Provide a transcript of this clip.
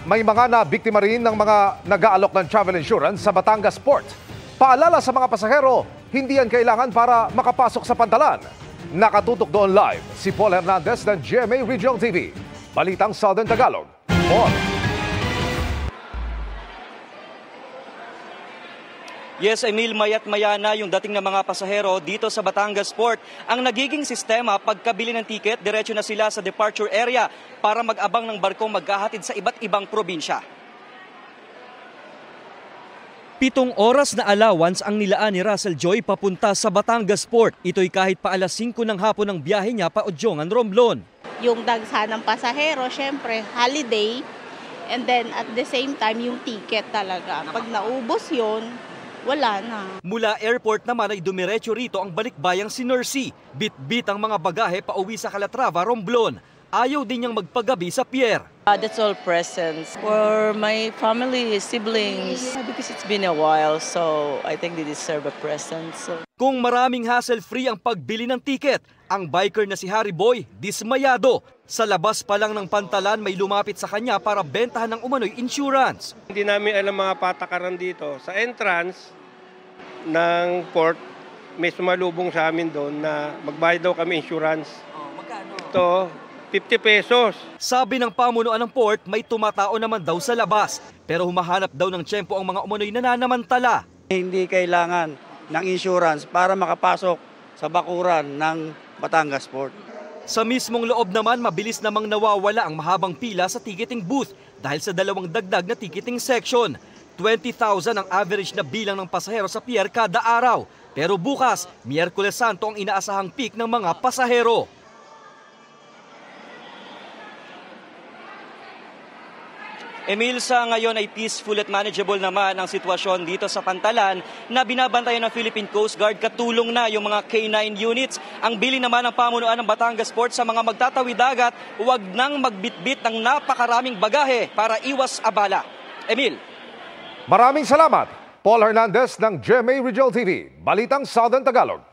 May mga nabiktima rin ng mga nag-aalok ng travel insurance sa Batangas Port. Paalala sa mga pasahero, hindi yan kailangan para makapasok sa pantalan. Nakatutok doon live si Paul Hernandez ng GMA Regional TV. Balitang Southern Tagalog. Paul. Yes, Emil, maya't maya na yung dating ng mga pasahero dito sa Batangas Port. Ang nagiging sistema, pagkabili ng tiket, diretso na sila sa departure area para mag-abang ng barkong maghahatid sa iba't ibang probinsya. 7 oras na allowance ang nilaan ni Russell Joy papunta sa Batangas Port. Ito'y kahit pa alas 5 ng hapon ng biyahe niya pa Odjongan, Romblon. Yung dagsa ng pasahero, syempre, holiday. And then at the same time, yung ticket talaga. Pag naubos yun, wala na. Mula airport naman ay dumiretso rito ang balikbayang si Nursey. Bit-bit ang mga bagahe pauwi sa Calatrava, Romblon. Ayaw din niyang magpagabi sa pier. That's all presents for my family, siblings. Because it's been a while, so I think they deserve a present. So. Kung maraming hassle-free ang pagbili ng tiket, ang biker na si Harry Boy, dismayado. Sa labas pa lang ng pantalan, may lumapit sa kanya para bentahan ng umano'y insurance. Hindi namin alam mga patakaran dito. Sa entrance ng port, may sumalubong sa amin doon na magbayad daw kami insurance. Magkano? Ito, 50 pesos. Sabi ng pamunuan ng port, may tumatao naman daw sa labas. Pero humahanap daw ng tiyempo ang mga umano'y nananamantala. Hindi kailangan ng insurance para makapasok sa bakuran ng Batangas Port. Sa mismong loob naman, mabilis namang nawawala ang mahabang pila sa ticketing booth dahil sa 2 dagdag na ticketing section. 20,000 ang average na bilang ng pasahero sa pier kada araw. Pero bukas, Miyerkules Santo ang inaasahang peak ng mga pasahero. Emil, sa ngayon ay peaceful at manageable naman ang sitwasyon dito sa Pantalan na binabantayan ng Philippine Coast Guard. Katulong na yung mga K9 units. Ang bili naman ng pamunuan ng Batangas Port sa mga magtatawid dagat, huwag nang magbitbit ng napakaraming bagahe para iwas abala. Emil. Maraming salamat, Paul Hernandez ng GMA Regional TV. Balitang Southern Tagalog.